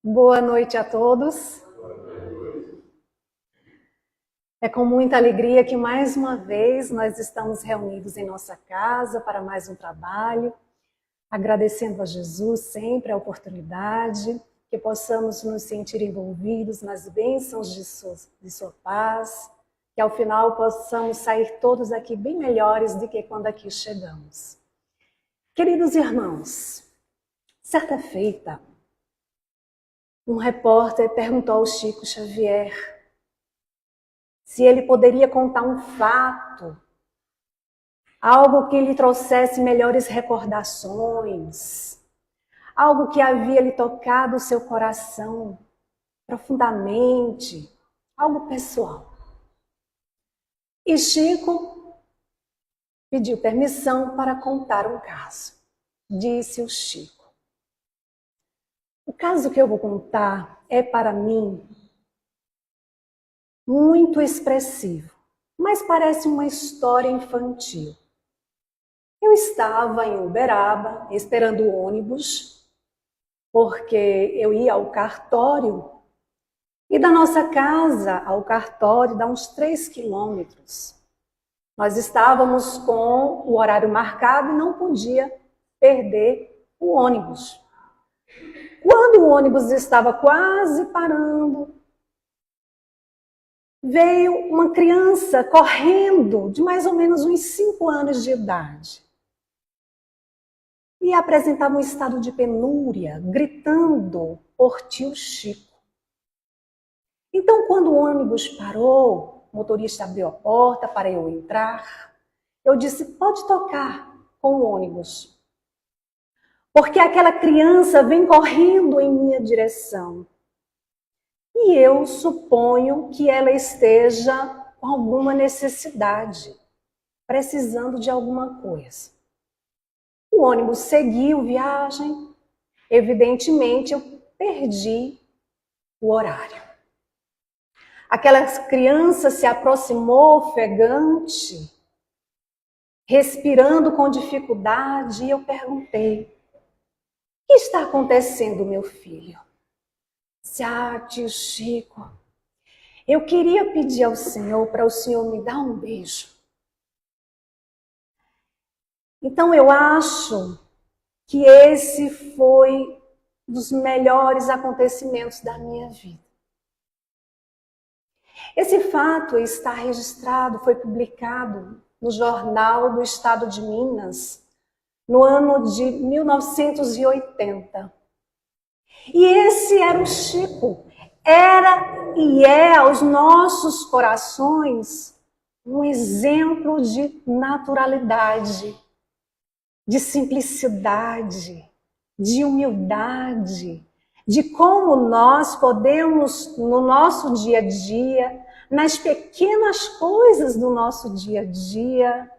Boa noite a todos. É com muita alegria que mais uma vez nós estamos reunidos em nossa casa para mais um trabalho, agradecendo a Jesus sempre a oportunidade, que possamos nos sentir envolvidos nas bênçãos de sua paz, que ao final possamos sair todos aqui bem melhores do que quando aqui chegamos. Queridos irmãos, certa feita, um repórter perguntou ao Chico Xavier se ele poderia contar um fato, algo que lhe trouxesse melhores recordações, algo que havia lhe tocado o seu coração profundamente, algo pessoal. E Chico pediu permissão para contar um caso. Disse o Chico: o caso que eu vou contar é, para mim, muito expressivo, mas parece uma história infantil. Eu estava em Uberaba, esperando o ônibus, porque eu ia ao cartório, e da nossa casa ao cartório dá uns 3 quilômetros. Nós estávamos com o horário marcado e não podia perder o ônibus. Quando o ônibus estava quase parando, veio uma criança correndo de mais ou menos uns 5 anos de idade. E apresentava um estado de penúria, gritando por tio Chico. Então, quando o ônibus parou, o motorista abriu a porta para eu entrar. Eu disse: pode tocar com o ônibus, porque aquela criança vem correndo em minha direção. E eu suponho que ela esteja com alguma necessidade, precisando de alguma coisa. O ônibus seguiu viagem. Evidentemente, eu perdi o horário. Aquela criança se aproximou ofegante, respirando com dificuldade, e eu perguntei: o que está acontecendo, meu filho? Tio Chico, eu queria pedir ao Senhor para o Senhor me dar um beijo. Então eu acho que esse foi um dos melhores acontecimentos da minha vida. Esse fato está registrado, foi publicado no Jornal do Estado de Minas, no ano de 1980. E esse era o Chico. Era e é aos nossos corações um exemplo de naturalidade, de simplicidade, de humildade, de como nós podemos, no nosso dia a dia, nas pequenas coisas do nosso dia a dia,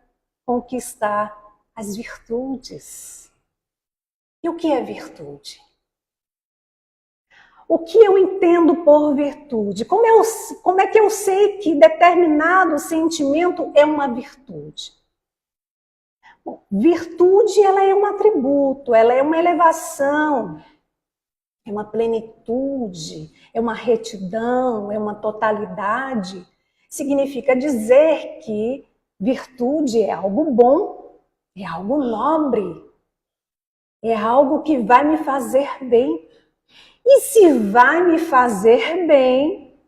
conquistar as virtudes. E o que é virtude? O que eu entendo por virtude? Como é que eu sei que determinado sentimento é uma virtude? Bom, virtude, ela é um atributo, ela é uma elevação, é uma plenitude, é uma retidão, é uma totalidade. Significa dizer que virtude é algo bom, é algo nobre, é algo que vai me fazer bem. E se vai me fazer bem,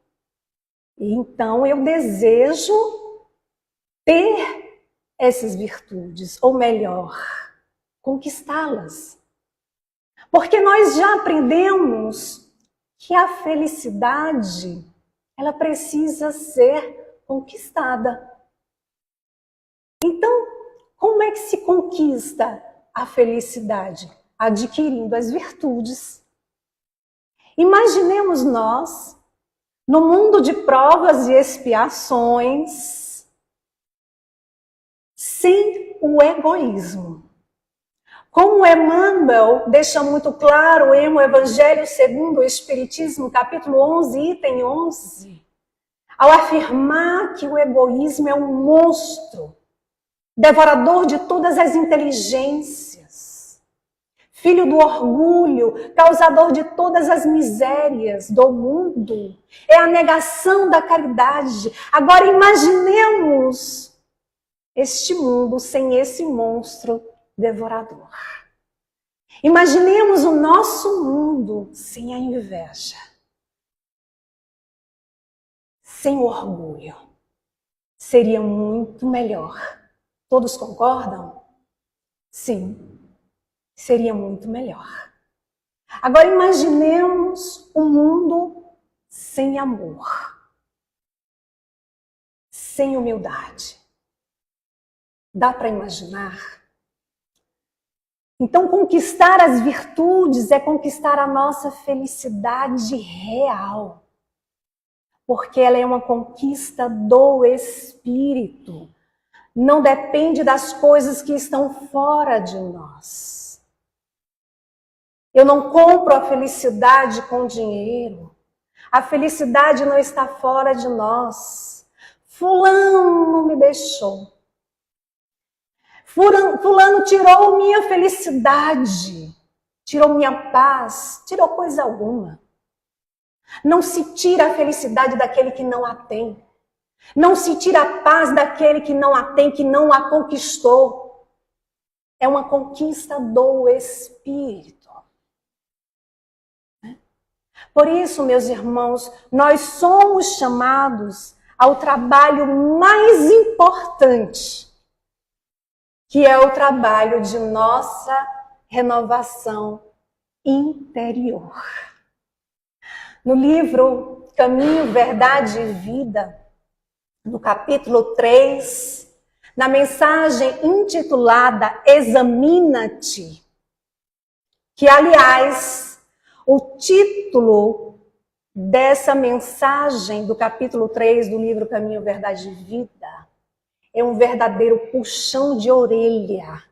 então eu desejo ter essas virtudes, ou melhor, conquistá-las. Porque nós já aprendemos que a felicidade, ela precisa ser conquistada. Então, como é que se conquista a felicidade? Adquirindo as virtudes. Imaginemos nós, no mundo de provas e expiações, sem o egoísmo. Como Emmanuel deixa muito claro em O Evangelho segundo o Espiritismo, capítulo 11, item 11, ao afirmar que o egoísmo é um monstro, devorador de todas as inteligências, filho do orgulho, causador de todas as misérias do mundo. É a negação da caridade. Agora imaginemos este mundo sem esse monstro devorador. Imaginemos o nosso mundo sem a inveja, sem o orgulho. Seria muito melhor. Todos concordam? Sim, seria muito melhor. Agora imaginemos um mundo sem amor, sem humildade. Dá para imaginar? Então, conquistar as virtudes é conquistar a nossa felicidade real. Porque ela é uma conquista do espírito. Não depende das coisas que estão fora de nós. Eu não compro a felicidade com dinheiro. A felicidade não está fora de nós. Fulano me deixou. Fulano tirou minha felicidade, tirou minha paz, tirou coisa alguma. Não se tira a felicidade daquele que não a tem. Não se tira a paz daquele que não a tem, que não a conquistou. É uma conquista do Espírito. Por isso, meus irmãos, nós somos chamados ao trabalho mais importante, que é o trabalho de nossa renovação interior. No livro Caminho, Verdade e Vida, no capítulo 3, na mensagem intitulada Examina-te, que, aliás, o título dessa mensagem do capítulo 3 do livro Caminho, Verdade e Vida é um verdadeiro puxão de orelha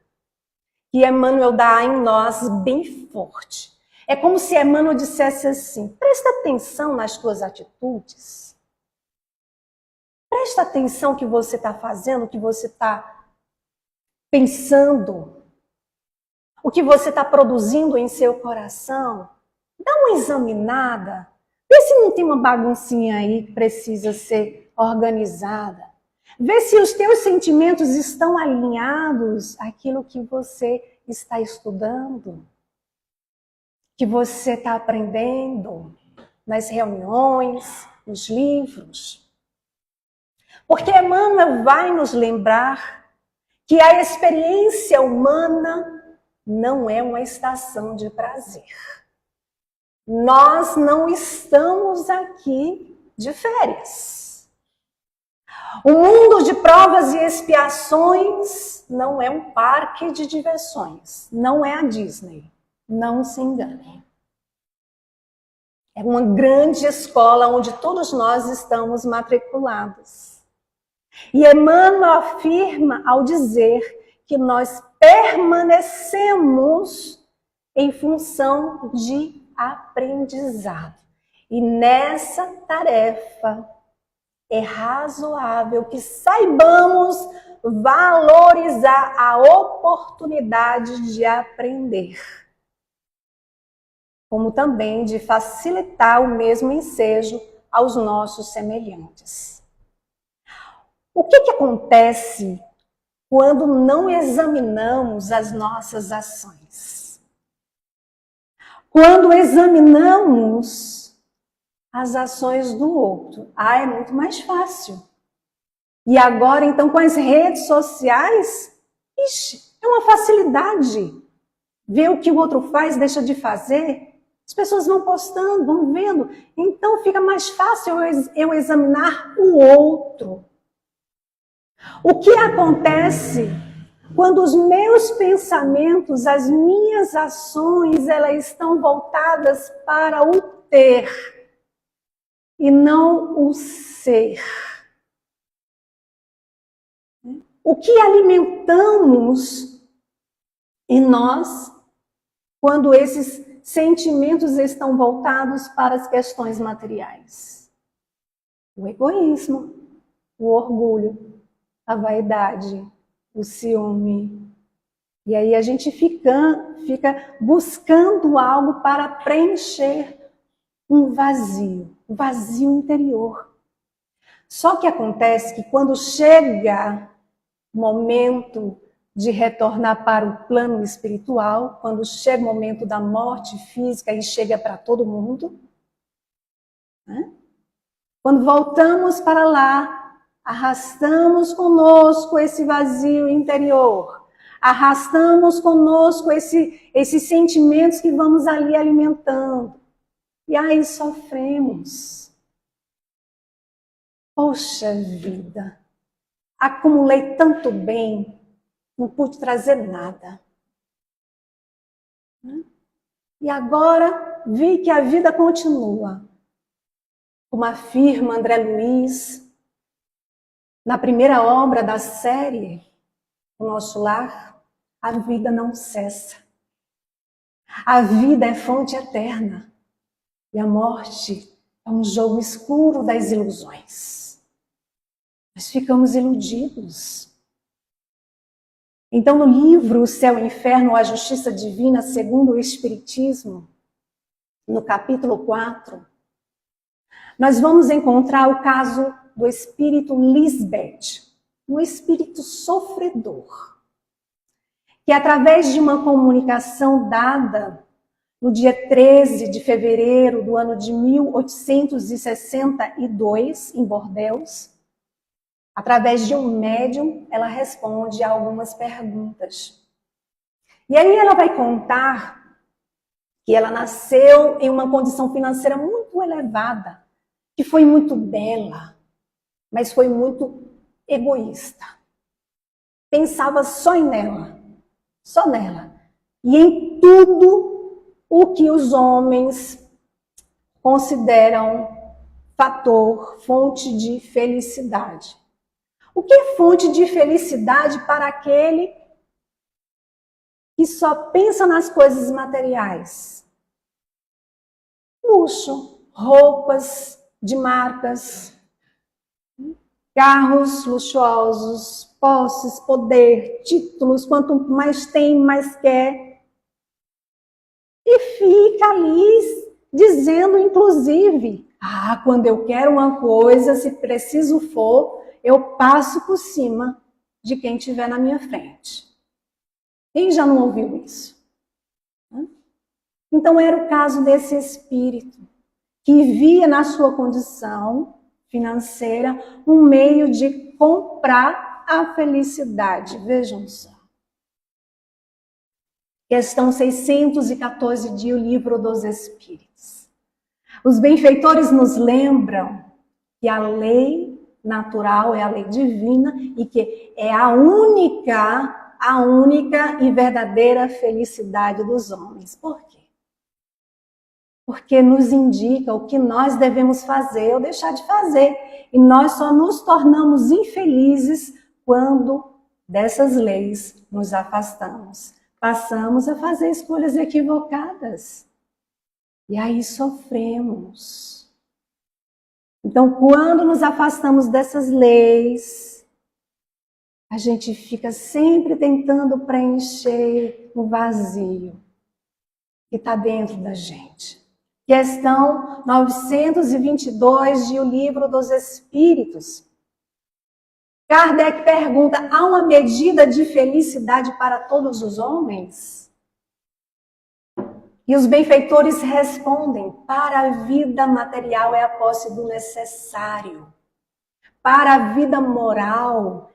que Emmanuel dá em nós bem forte. É como se Emmanuel dissesse assim: presta atenção nas tuas atitudes. Presta atenção no que você está fazendo, o que você está pensando, o que você está produzindo em seu coração. Dá uma examinada. Vê se não tem uma baguncinha aí que precisa ser organizada. Vê se os teus sentimentos estão alinhados àquilo que você está estudando, que você está aprendendo nas reuniões, nos livros. Porque Emmanuel vai nos lembrar que a experiência humana não é uma estação de prazer. Nós não estamos aqui de férias. O mundo de provas e expiações não é um parque de diversões, não é a Disney, não se engane. É uma grande escola onde todos nós estamos matriculados. E Emmanuel afirma ao dizer que nós permanecemos em função de aprendizado. E nessa tarefa é razoável que saibamos valorizar a oportunidade de aprender, como também de facilitar o mesmo ensejo aos nossos semelhantes. O que acontece quando não examinamos as nossas ações? Quando examinamos as ações do outro. É muito mais fácil. E agora, então, com as redes sociais, é uma facilidade. Ver o que o outro faz, deixa de fazer. As pessoas vão postando, vão vendo. Então, fica mais fácil eu examinar o outro. O que acontece quando os meus pensamentos, as minhas ações, elas estão voltadas para o ter e não o ser? O que alimentamos em nós quando esses sentimentos estão voltados para as questões materiais? O egoísmo, o orgulho, a vaidade, o ciúme, E aí a gente fica buscando algo para preencher um vazio interior. Só que acontece que quando chega o momento de retornar para o plano espiritual, quando chega o momento da morte física e chega para todo mundo, né? Quando voltamos para lá, arrastamos conosco esse vazio interior, arrastamos conosco esses sentimentos que vamos ali alimentando. E aí sofremos. Poxa vida, acumulei tanto bem, não pude trazer nada. E agora vi que a vida continua. Como afirma André Luiz, na primeira obra da série, O Nosso Lar, a vida não cessa. A vida é fonte eterna. E a morte é um jogo escuro das ilusões. Nós ficamos iludidos. Então, no livro O Céu e o Inferno, a Justiça Divina, segundo o Espiritismo, no capítulo 4, nós vamos encontrar o caso do espírito Lisbeth, um espírito sofredor, que através de uma comunicação dada no dia 13 de fevereiro do ano de 1862, em Bordeaux, através de um médium, ela responde a algumas perguntas. E aí ela vai contar que ela nasceu em uma condição financeira muito elevada, que foi muito bela, mas foi muito egoísta. Pensava só nela. E em tudo o que os homens consideram fator, fonte de felicidade. O que é fonte de felicidade para aquele que só pensa nas coisas materiais? Luxo, roupas de marcas, carros luxuosos, posses, poder, títulos, quanto mais tem, mais quer. E fica ali dizendo, inclusive, quando eu quero uma coisa, se preciso for, eu passo por cima de quem estiver na minha frente. Quem já não ouviu isso? Então era o caso desse espírito, que via na sua condição financeira um meio de comprar a felicidade. Vejam só. Questão 614 de O Livro dos Espíritos. Os benfeitores nos lembram que a lei natural é a lei divina e que é a única e verdadeira felicidade dos homens. Por quê? Porque nos indica o que nós devemos fazer ou deixar de fazer. E nós só nos tornamos infelizes quando dessas leis nos afastamos. Passamos a fazer escolhas equivocadas. E aí sofremos. Então, quando nos afastamos dessas leis, a gente fica sempre tentando preencher o vazio que está dentro da gente. Questão 922 de O Livro dos Espíritos. Kardec pergunta, há uma medida de felicidade para todos os homens? E os benfeitores respondem, para a vida material é a posse do necessário. Para a vida moral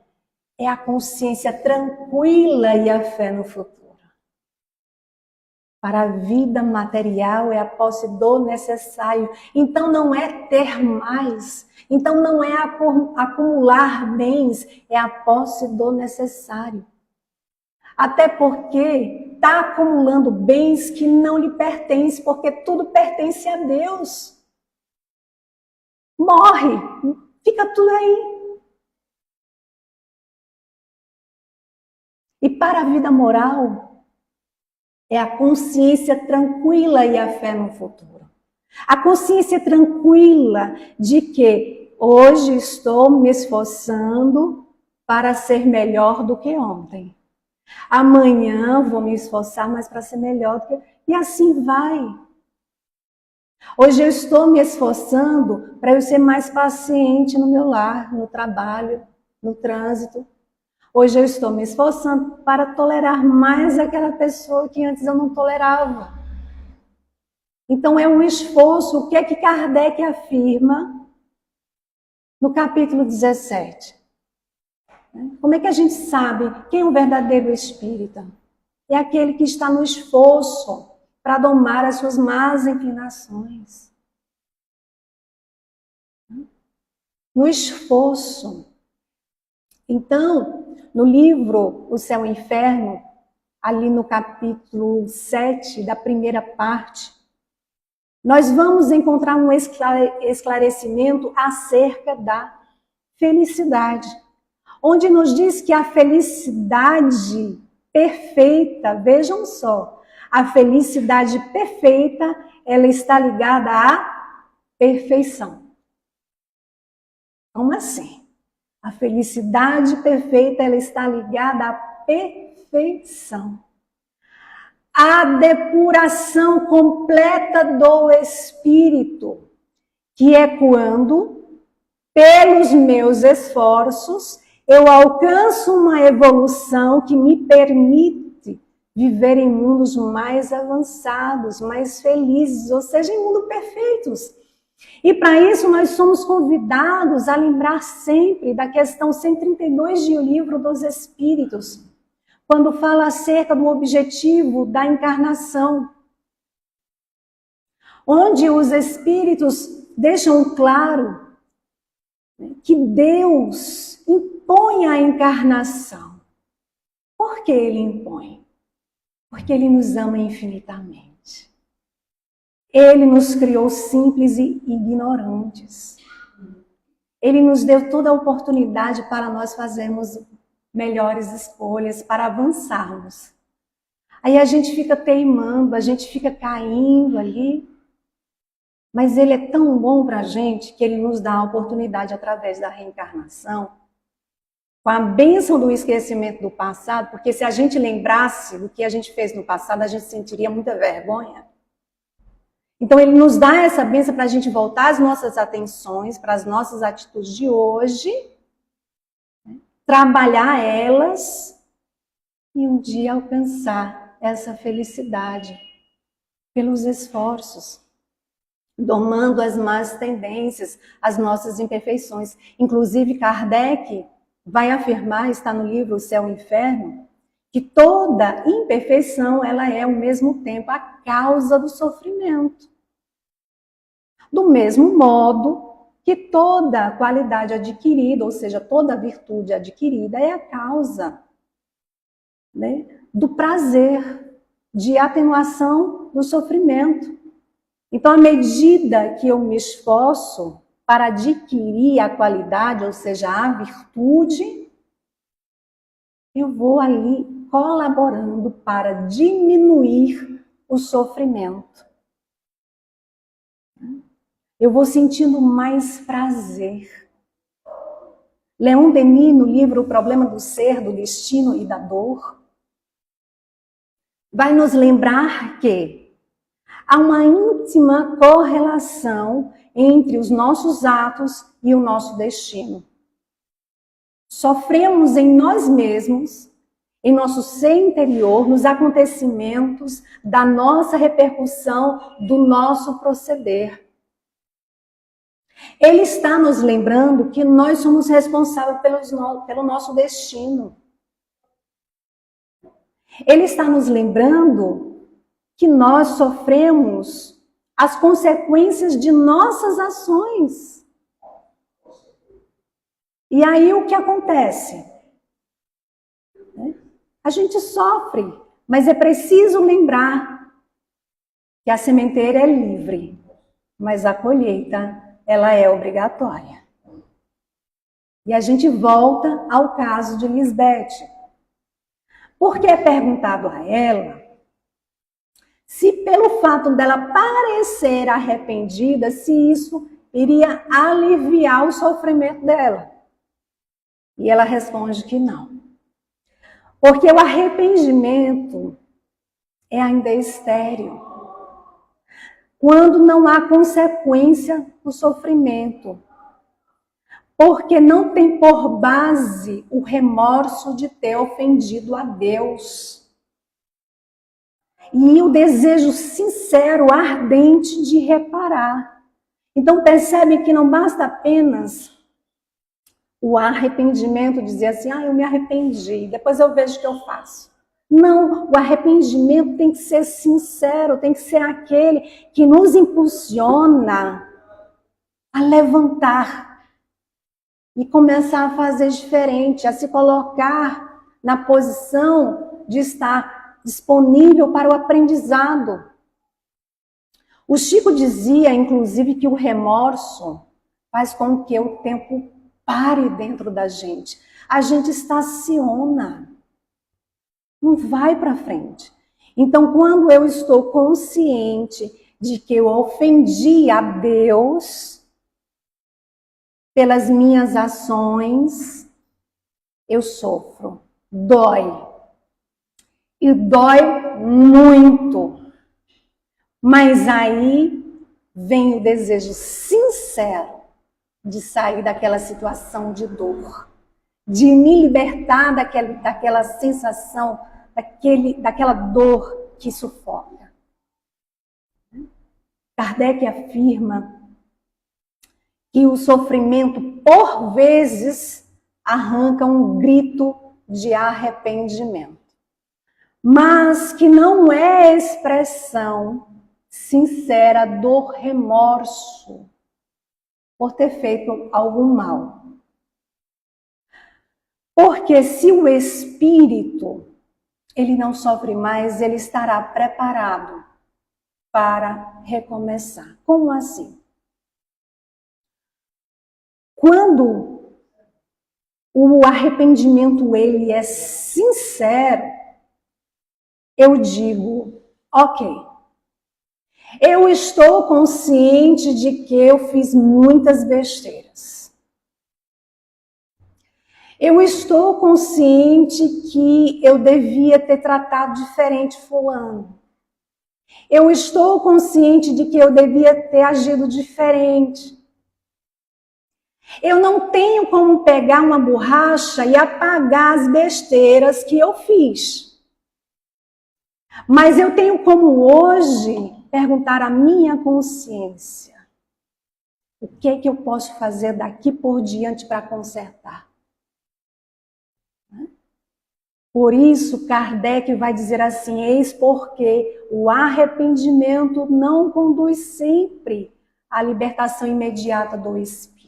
é a consciência tranquila e a fé no futuro. Para a vida material é a posse do necessário. Então não é ter mais. Então não é acumular bens. É a posse do necessário. Até porque está acumulando bens que não lhe pertencem. Porque tudo pertence a Deus. Morre. Fica tudo aí. E para a vida moral é a consciência tranquila e a fé no futuro. A consciência tranquila de que hoje estou me esforçando para ser melhor do que ontem. Amanhã vou me esforçar mais para ser melhor do que... E assim vai. Hoje eu estou me esforçando para eu ser mais paciente no meu lar, no trabalho, no trânsito. Hoje eu estou me esforçando para tolerar mais aquela pessoa que antes eu não tolerava. Então é um esforço. O que é que Kardec afirma no capítulo 17? Como é que a gente sabe quem é o verdadeiro espírita? É aquele que está no esforço para domar as suas más inclinações. No esforço. Então, no livro O Céu e o Inferno, ali no capítulo 7, da primeira parte, nós vamos encontrar um esclarecimento acerca da felicidade, onde nos diz que a felicidade perfeita, vejam só, a felicidade perfeita, ela está ligada à perfeição. Como assim? A felicidade perfeita, ela está ligada à perfeição. A depuração completa do espírito, que é quando, pelos meus esforços, eu alcanço uma evolução que me permite viver em mundos mais avançados, mais felizes, ou seja, em mundos perfeitos. E para isso nós somos convidados a lembrar sempre da questão 132 de O Livro dos Espíritos, quando fala acerca do objetivo da encarnação, onde os espíritos deixam claro que Deus impõe a encarnação. Por que Ele impõe? Porque Ele nos ama infinitamente. Ele nos criou simples e ignorantes. Ele nos deu toda a oportunidade para nós fazermos melhores escolhas, para avançarmos. Aí a gente fica teimando, a gente fica caindo ali. Mas Ele é tão bom para a gente que Ele nos dá a oportunidade através da reencarnação, com a bênção do esquecimento do passado, porque se a gente lembrasse do que a gente fez no passado, a gente sentiria muita vergonha. Então Ele nos dá essa bênção para a gente voltar as nossas atenções, para as nossas atitudes de hoje, trabalhar elas e um dia alcançar essa felicidade pelos esforços, domando as más tendências, as nossas imperfeições. Inclusive Kardec vai afirmar, está no livro O Céu e o Inferno, que toda imperfeição ela é ao mesmo tempo a causa do sofrimento. Do mesmo modo que toda qualidade adquirida, ou seja, toda virtude adquirida é a causa, né, do prazer, de atenuação do sofrimento. Então, à medida que eu me esforço para adquirir a qualidade, ou seja, a virtude, eu vou ali colaborando para diminuir o sofrimento. Eu vou sentindo mais prazer. Leon Denis, no livro O Problema do Ser, do Destino e da Dor, vai nos lembrar que há uma íntima correlação entre os nossos atos e o nosso destino. Sofremos em nós mesmos, em nosso ser interior, nos acontecimentos da nossa repercussão, do nosso proceder. Ele está nos lembrando que nós somos responsáveis pelo nosso destino. Ele está nos lembrando que nós sofremos as consequências de nossas ações. E aí o que acontece? A gente sofre, mas é preciso lembrar que a sementeira é livre, mas a colheita, ela é obrigatória. E a gente volta ao caso de Lisbeth. Porque é perguntado a ela se pelo fato dela parecer arrependida, se isso iria aliviar o sofrimento dela. E ela responde que não. Porque o arrependimento é ainda estéril. Quando não há consequência no sofrimento. Porque não tem por base o remorso de ter ofendido a Deus. E o desejo sincero, ardente de reparar. Então percebe que não basta apenas o arrependimento, dizer assim, eu me arrependi, depois eu vejo o que eu faço. Não, o arrependimento tem que ser sincero, tem que ser aquele que nos impulsiona a levantar e começar a fazer diferente, a se colocar na posição de estar disponível para o aprendizado. O Chico dizia, inclusive, que o remorso faz com que o tempo pare dentro da gente. A gente estaciona, não vai para frente. Então, quando eu estou consciente de que eu ofendi a Deus pelas minhas ações, eu sofro, dói. E dói muito. Mas aí vem o desejo sincero de sair daquela situação de dor, de me libertar daquela sensação, daquela dor que sufoca. Kardec afirma que o sofrimento, por vezes, arranca um grito de arrependimento, mas que não é expressão sincera do remorso por ter feito algum mal. Porque se o espírito ele não sofre mais, ele estará preparado para recomeçar. Como assim? Quando o arrependimento ele é sincero, eu digo, ok, eu estou consciente de que eu fiz muitas besteiras. Eu estou consciente que eu devia ter tratado diferente fulano. Eu estou consciente de que eu devia ter agido diferente. Eu não tenho como pegar uma borracha e apagar as besteiras que eu fiz. Mas eu tenho como hoje perguntar à minha consciência: o que é que eu posso fazer daqui por diante para consertar? Por isso, Kardec vai dizer assim: eis porque o arrependimento não conduz sempre à libertação imediata do espírito.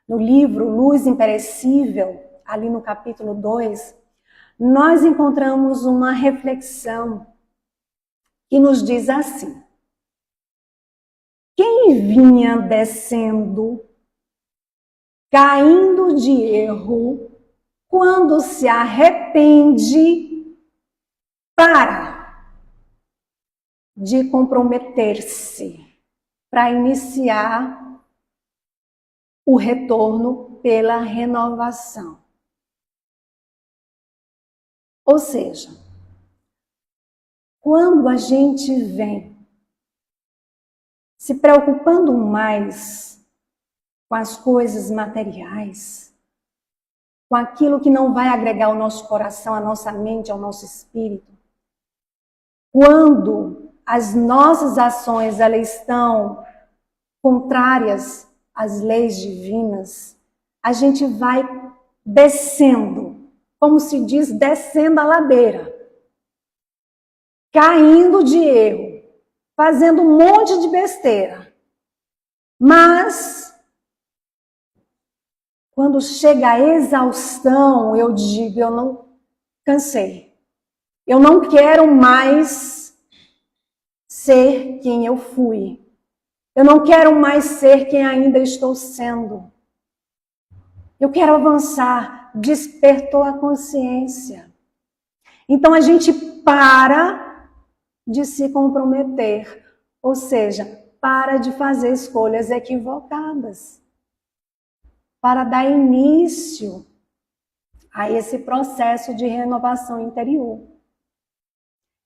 No livro Luz Imperecível, ali no capítulo 2, nós encontramos uma reflexão que nos diz assim: quem vinha descendo, caindo de erro, quando se arrepende, para de comprometer-se para iniciar o retorno pela renovação. Ou seja, quando a gente vem se preocupando mais com as coisas materiais, com aquilo que não vai agregar ao nosso coração, à nossa mente, ao nosso espírito, quando as nossas ações elas estão contrárias às leis divinas, a gente vai descendo, como se diz, descendo a ladeira, caindo de erro, fazendo um monte de besteira. Mas quando chega a exaustão, eu digo, eu não cansei. Eu não quero mais ser quem eu fui. Eu não quero mais ser quem ainda estou sendo. Eu quero avançar. Despertou a consciência. Então a gente para de se comprometer. Ou seja, para de fazer escolhas equivocadas. Para dar início a esse processo de renovação interior.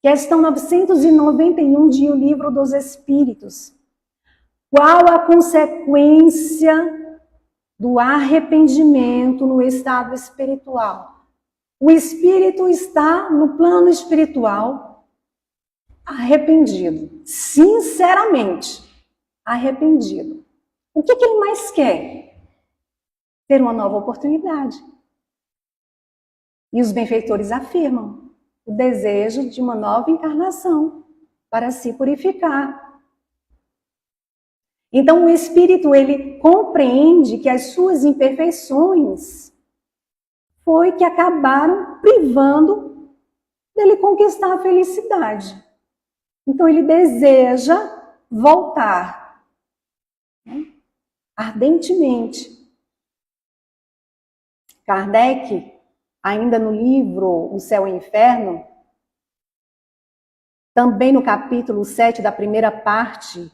Questão 991 de O Livro dos Espíritos. Qual a consequência do arrependimento no estado espiritual? O espírito está no plano espiritual arrependido, sinceramente arrependido. O que ele mais quer? Ter uma nova oportunidade. E os benfeitores afirmam o desejo de uma nova encarnação para se purificar. Então o espírito, ele compreende que as suas imperfeições foi que acabaram privando dele conquistar a felicidade. Então ele deseja voltar, né, ardentemente. Kardec, ainda no livro O Céu e o Inferno, também no capítulo 7 da primeira parte,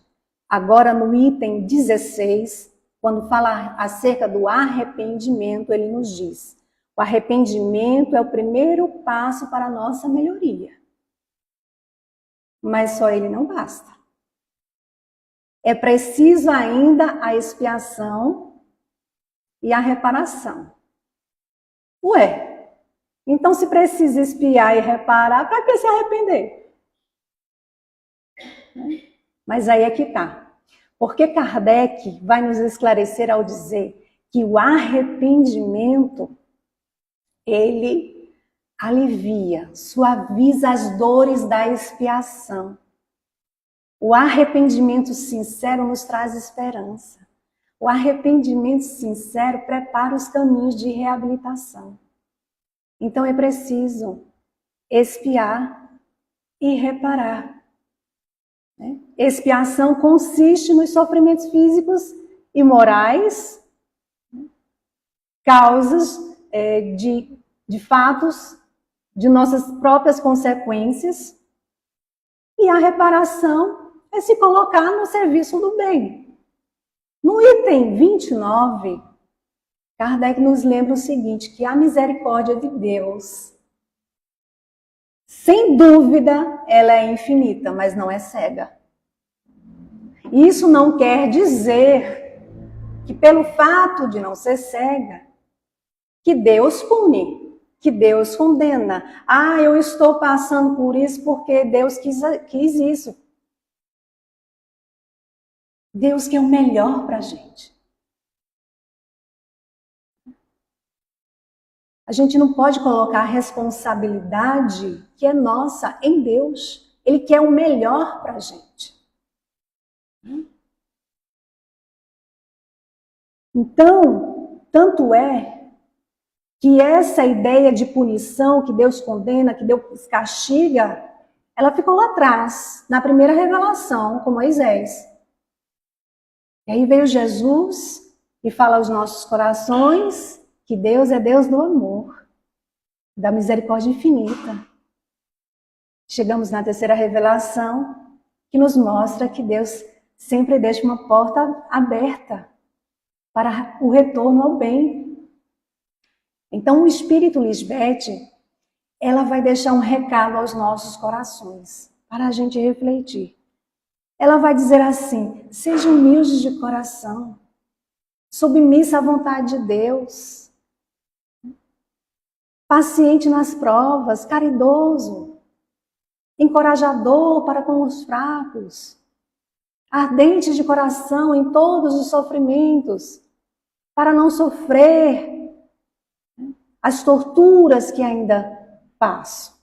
agora no item 16, quando fala acerca do arrependimento, ele nos diz: o arrependimento é o primeiro passo para a nossa melhoria. Mas só ele não basta. É preciso ainda a expiação e a reparação. Ué, então se precisa expiar e reparar, para que se arrepender? Mas aí é que está. Porque Kardec vai nos esclarecer ao dizer que o arrependimento, ele alivia, suaviza as dores da expiação. O arrependimento sincero nos traz esperança. O arrependimento sincero prepara os caminhos de reabilitação. Então é preciso expiar e reparar. Expiação consiste nos sofrimentos físicos e morais, causas de fatos, de nossas próprias consequências, e a reparação é se colocar no serviço do bem. No item 29, Kardec nos lembra o seguinte, que a misericórdia de Deus, sem dúvida, ela é infinita, mas não é cega. Isso não quer dizer que pelo fato de não ser cega, que Deus pune, que Deus condena. Ah, eu estou passando por isso porque Deus quis isso. Deus quer o melhor para a gente. A gente não pode colocar a responsabilidade que é nossa em Deus. Ele quer o melhor para a gente. Então, tanto é que essa ideia de punição, que Deus condena, que Deus castiga, ela ficou lá atrás, na primeira revelação com Moisés. E aí veio Jesus e fala aos nossos corações que Deus é Deus do amor, da misericórdia infinita. Chegamos na terceira revelação, que nos mostra que Deus sempre deixa uma porta aberta para o retorno ao bem. Então o Espírito Lisbeth, ela vai deixar um recado aos nossos corações, para a gente refletir. Ela vai dizer assim: sejam humildes de coração, submissa à vontade de Deus, paciente nas provas, caridoso, encorajador para com os fracos, ardente de coração em todos os sofrimentos, para não sofrer as torturas que ainda passo.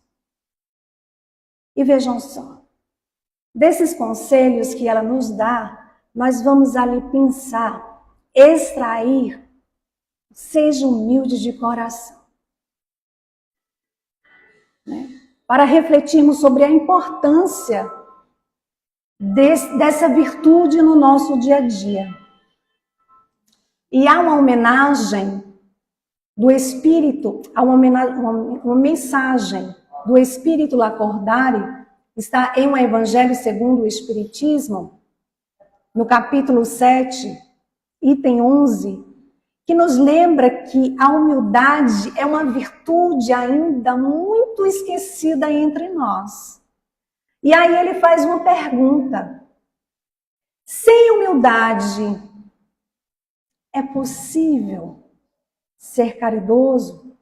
E vejam só, desses conselhos que ela nos dá, nós vamos ali pensar, extrair, seja humilde de coração. Para refletirmos sobre a importância dessa virtude no nosso dia a dia. E há uma homenagem do Espírito, há uma mensagem do Espírito Lacordaire, está em um Evangelho segundo o Espiritismo, no capítulo 7, item 11, que nos lembra que a humildade é uma virtude ainda muito esquecida entre nós. E aí ele faz uma pergunta: sem humildade, é possível ser caridoso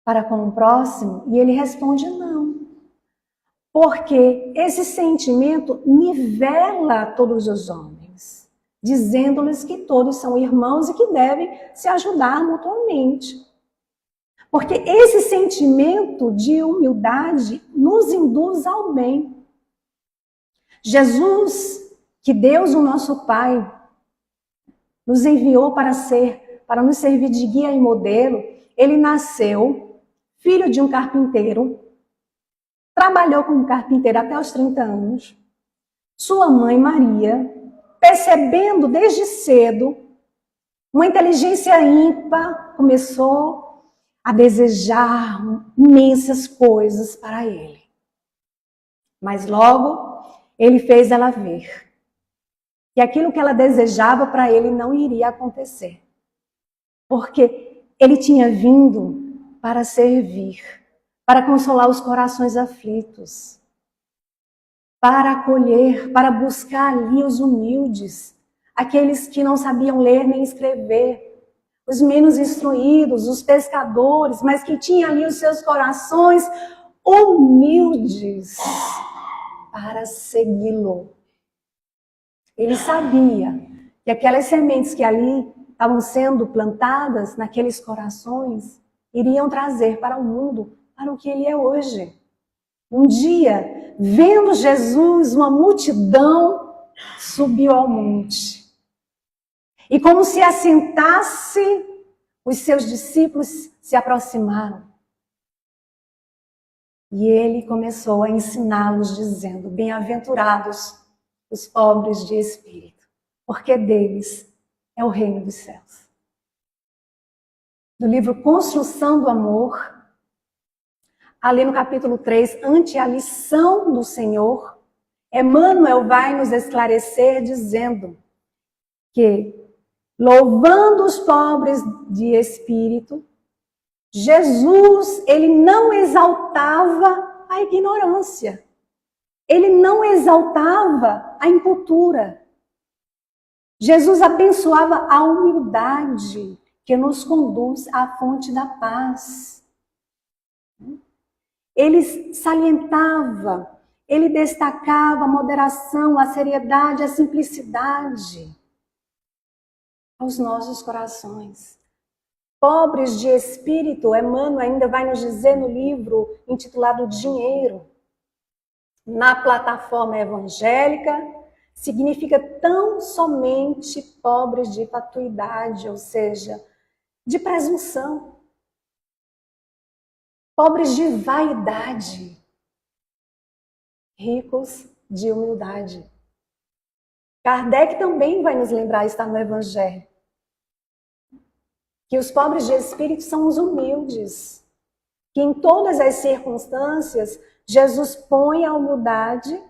para com o próximo? E ele responde não. Porque esse sentimento nivela todos os homens, dizendo-lhes que todos são irmãos e que devem se ajudar mutuamente. Porque esse sentimento de humildade nos induz ao bem. Jesus, que Deus, o nosso Pai, nos enviou para nos servir de guia e modelo. Ele nasceu filho de um carpinteiro, trabalhou como carpinteiro até os 30 anos. Sua mãe, Maria, percebendo desde cedo uma inteligência ímpar, começou a desejar imensas coisas para ele. Mas logo ele fez ela ver que aquilo que ela desejava para ele não iria acontecer. Porque ele tinha vindo para servir, para consolar os corações aflitos, para acolher, para buscar ali os humildes, aqueles que não sabiam ler nem escrever, os menos instruídos, os pescadores, mas que tinham ali os seus corações humildes para segui-lo. Ele sabia que aquelas sementes que ali estavam sendo plantadas naqueles corações iriam trazer para o mundo, para o que ele é hoje. Um dia, vendo Jesus, uma multidão subiu ao monte. E como se assentasse, os seus discípulos se aproximaram. E ele começou a ensiná-los, dizendo: bem-aventurados os pobres de espírito, porque deles é o reino dos céus. No livro Construção do Amor, ali no capítulo 3, ante a lição do Senhor, Emmanuel vai nos esclarecer dizendo que, louvando os pobres de espírito, Jesus, ele não exaltava a ignorância. Ele não exaltava a incultura. Jesus abençoava a humildade que nos conduz à fonte da paz. Ele salientava, ele destacava a moderação, a seriedade, a simplicidade aos nossos corações. Pobres de espírito, Emmanuel ainda vai nos dizer no livro intitulado Dinheiro, na plataforma evangélica, significa tão somente pobres de fatuidade, ou seja, de presunção. Pobres de vaidade, ricos de humildade. Kardec também vai nos lembrar, está no Evangelho, que os pobres de espírito são os humildes, que em todas as circunstâncias Jesus põe a humildade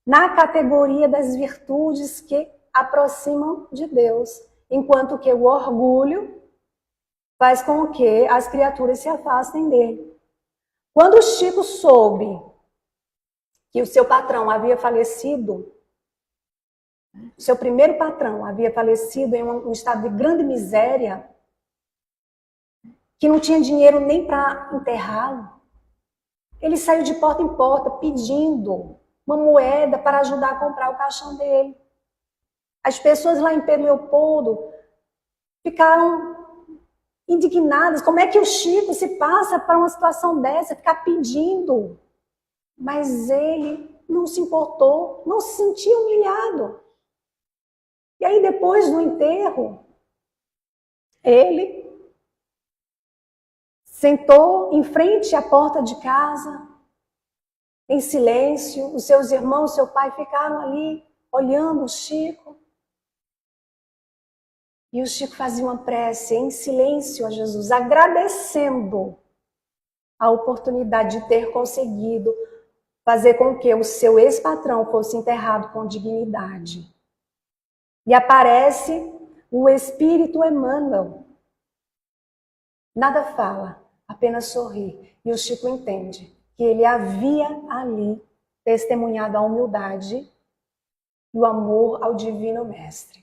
na categoria das virtudes que aproximam de Deus, enquanto que o orgulho faz com que as criaturas se afastem dele. Quando o Chico soube que o seu patrão havia falecido, seu primeiro patrão havia falecido em um estado de grande miséria, que não tinha dinheiro nem para enterrá-lo, ele saiu de porta em porta pedindo uma moeda para ajudar a comprar o caixão dele. As pessoas lá em Pedro Leopoldo ficaram indignadas. Como é que o Chico se passa para uma situação dessa, ficar pedindo? Mas ele não se importou, não se sentia humilhado. E aí depois do enterro, ele sentou em frente à porta de casa, em silêncio. Os seus irmãos, seu pai ficaram ali olhando o Chico. E o Chico fazia uma prece em silêncio a Jesus, agradecendo a oportunidade de ter conseguido fazer com que o seu ex-patrão fosse enterrado com dignidade. E aparece O Espírito Emmanuel nada fala, apenas sorri. E o Chico entende que ele havia ali testemunhado a humildade e o amor ao Divino Mestre.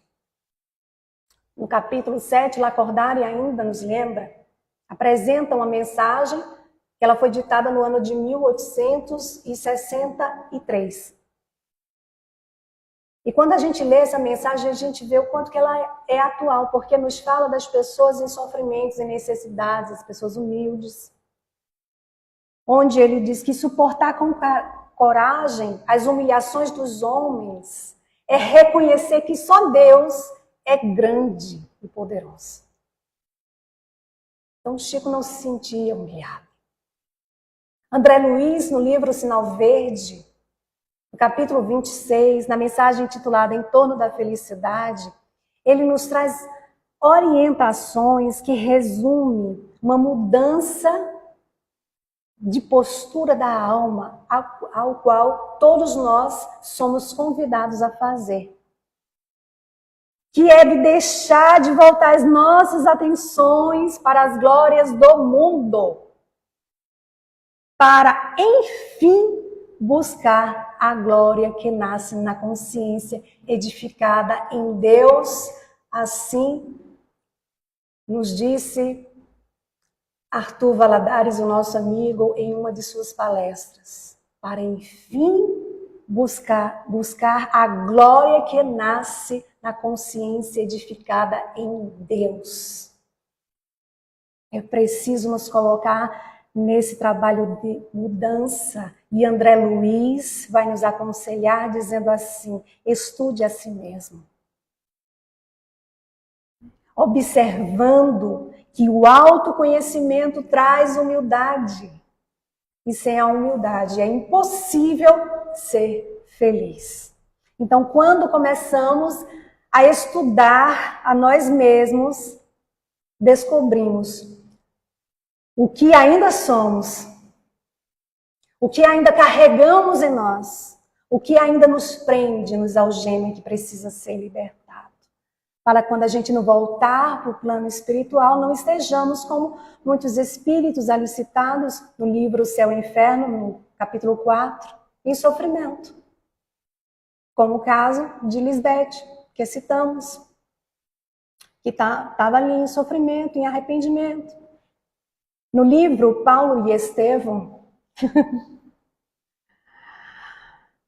No capítulo 7, Lacordaire ainda nos lembra, apresenta uma mensagem que ela foi ditada no ano de 1863. E quando a gente lê essa mensagem, a gente vê o quanto que ela é atual, porque nos fala das pessoas em sofrimentos e necessidades, as pessoas humildes. Onde ele diz que suportar com coragem as humilhações dos homens é reconhecer que só Deus é grande e poderoso. Então Chico não se sentia humilhado. André Luiz, no livro Sinal Verde, no capítulo 26, na mensagem intitulada Em Torno da Felicidade, ele nos traz orientações que resumem uma mudança de postura da alma, ao qual todos nós somos convidados a fazer. Que é de deixar de voltar as nossas atenções para as glórias do mundo, para, enfim, buscar a glória que nasce na consciência edificada em Deus. Assim nos disse Arthur Valadares, o nosso amigo, em uma de suas palestras, para, enfim, buscar a glória que nasce na consciência edificada em Deus. É preciso nos colocar nesse trabalho de mudança. E André Luiz vai nos aconselhar dizendo assim: estude a si mesmo. Observando que o autoconhecimento traz humildade. E sem a humildade é impossível ser feliz. Então, quando começamos a estudar a nós mesmos, descobrimos o que ainda somos, o que ainda carregamos em nós, o que ainda nos prende, nos algema, que precisa ser libertado. Para quando a gente não voltar para o plano espiritual, não estejamos como muitos espíritos ali citados no livro Céu e Inferno, no capítulo 4, em sofrimento. Como o caso de Lisbeth, que citamos, que estava ali em sofrimento, em arrependimento. No livro Paulo e Estevão,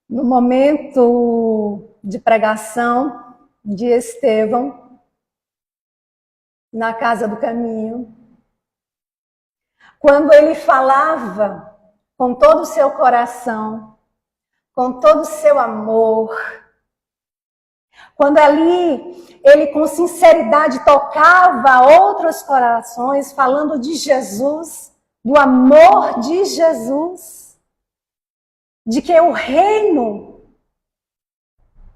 no momento de pregação de Estevão, na Casa do Caminho, quando ele falava com todo o seu coração, com todo o seu amor, quando ali ele com sinceridade tocava outros corações, falando de Jesus, do amor de Jesus, de que o reino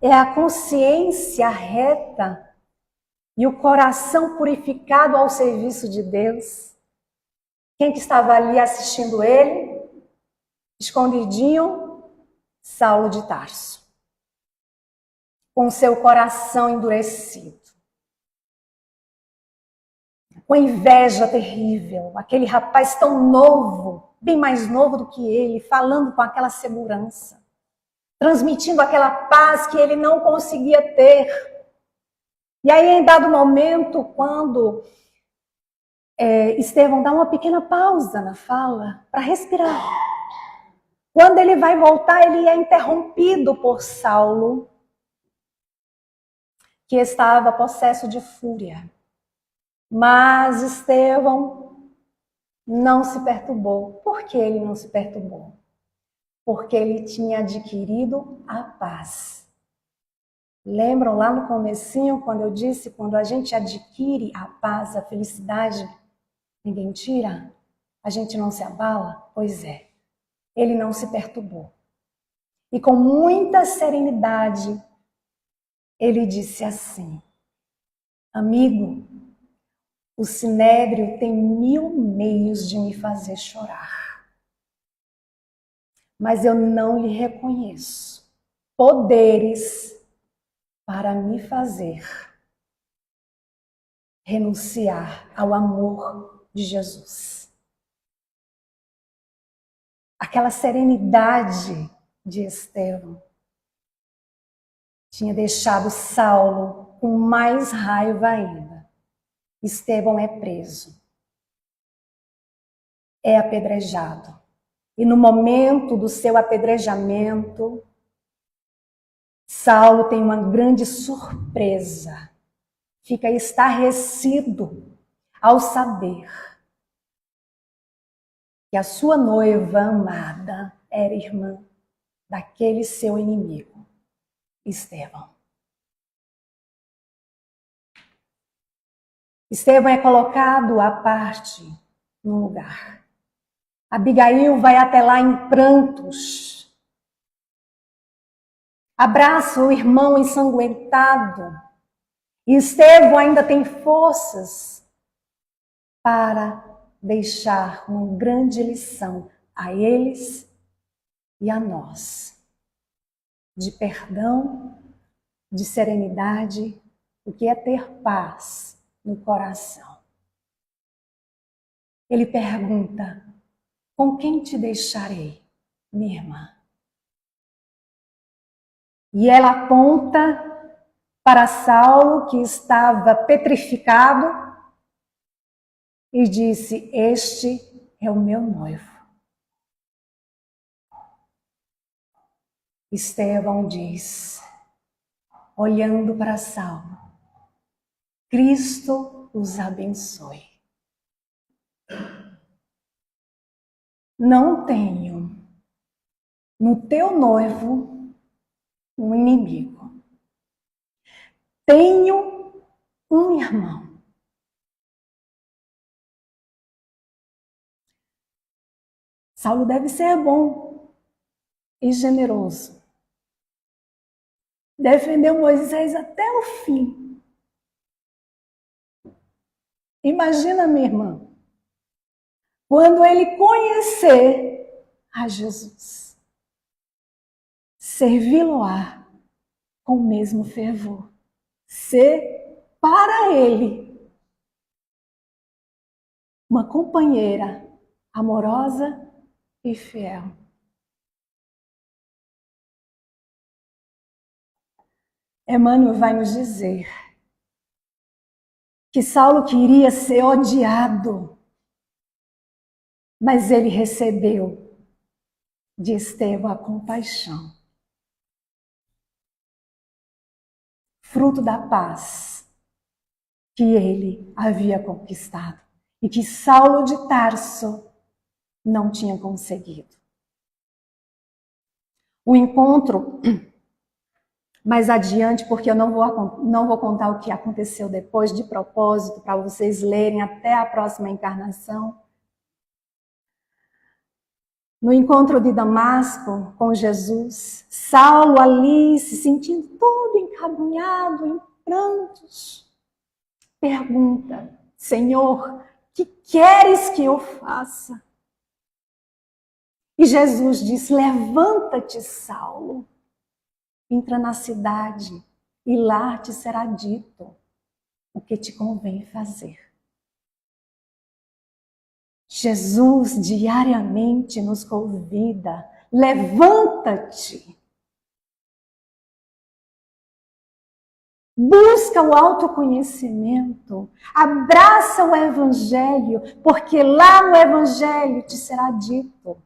é a consciência reta e o coração purificado ao serviço de Deus. Quem que estava ali assistindo ele? Escondidinho, Saulo de Tarso, com seu coração endurecido, com inveja terrível, aquele rapaz tão novo, bem mais novo do que ele, falando com aquela segurança, transmitindo aquela paz que ele não conseguia ter. E aí, em dado momento, quando Estevão dá uma pequena pausa na fala para respirar, quando ele vai voltar, ele é interrompido por Saulo, que estava possesso de fúria. Mas Estevão não se perturbou. Por que ele não se perturbou? Porque ele tinha adquirido a paz. Lembram lá no comecinho, quando eu disse, quando a gente adquire a paz, a felicidade, ninguém tira? A gente não se abala? Pois é, ele não se perturbou. E com muita serenidade, ele disse assim: amigo, o sinédrio tem 1000 meios de me fazer chorar, mas eu não lhe reconheço poderes para me fazer renunciar ao amor de Jesus. Aquela serenidade de Estevão tinha deixado Saulo com mais raiva ainda. Estevão é preso, é apedrejado. E no momento do seu apedrejamento, Saulo tem uma grande surpresa. Fica estarrecido ao saber que a sua noiva amada era irmã daquele seu inimigo, Estevão. Estevão é colocado à parte num lugar. Abigail vai até lá em prantos. Abraça o irmão ensanguentado. E Estevão ainda tem forças para deixar uma grande lição a eles e a nós. De perdão, de serenidade, o que é ter paz no coração. Ele pergunta: com quem te deixarei, minha irmã? E ela aponta para Saulo, que estava petrificado, e disse: este é o meu noivo. Estevão diz, olhando para Saulo: Cristo os abençoe. Não tenho no teu noivo um inimigo. Tenho um irmão. Saulo deve ser bom e generoso. Defendeu Moisés até o fim. Imagina, minha irmã, quando ele conhecer a Jesus, servi-lo-á com o mesmo fervor. Ser para ele uma companheira amorosa e fiel. Emmanuel vai nos dizer que Saulo queria ser odiado, mas ele recebeu de Estevão a compaixão, fruto da paz que ele havia conquistado e que Saulo de Tarso não tinha conseguido. O encontro mais adiante, porque eu não vou contar o que aconteceu depois, de propósito, para vocês lerem até a próxima encarnação. No encontro de Damasco com Jesus, Saulo ali se sentindo todo encabunhado, em prantos, pergunta: Senhor, que queres que eu faça? E Jesus diz: levanta-te, Saulo, entra na cidade e lá te será dito o que te convém fazer. Jesus diariamente nos convida: levanta-te. Busca o autoconhecimento, abraça o Evangelho, porque lá no Evangelho te será dito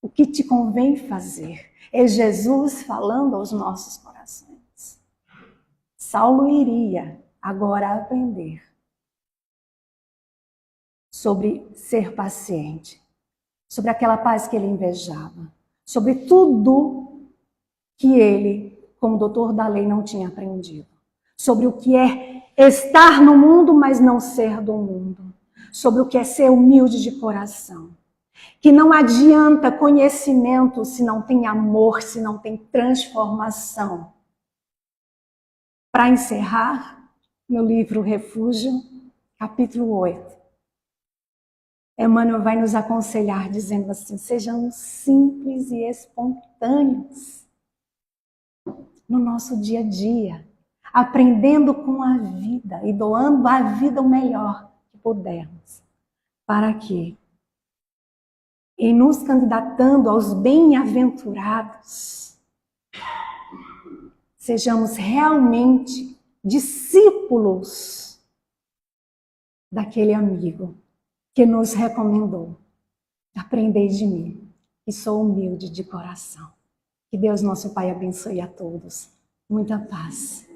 o que te convém fazer. É Jesus falando aos nossos corações. Saulo iria agora aprender sobre ser paciente, sobre aquela paz que ele invejava, sobre tudo que ele, como doutor da lei, não tinha aprendido, sobre o que é estar no mundo, mas não ser do mundo, sobre o que é ser humilde de coração, que não adianta conhecimento se não tem amor, se não tem transformação. Para encerrar, meu livro Refúgio, capítulo 8, Emmanuel vai nos aconselhar dizendo assim: sejam simples e espontâneos no nosso dia a dia. aprendendo com a vida e doando à vida o melhor que pudermos, para que, em nos candidatando aos bem-aventurados, sejamos realmente discípulos daquele amigo que nos recomendou. Aprendei de mim, que sou humilde de coração. Que Deus, nosso Pai, abençoe a todos. Muita paz.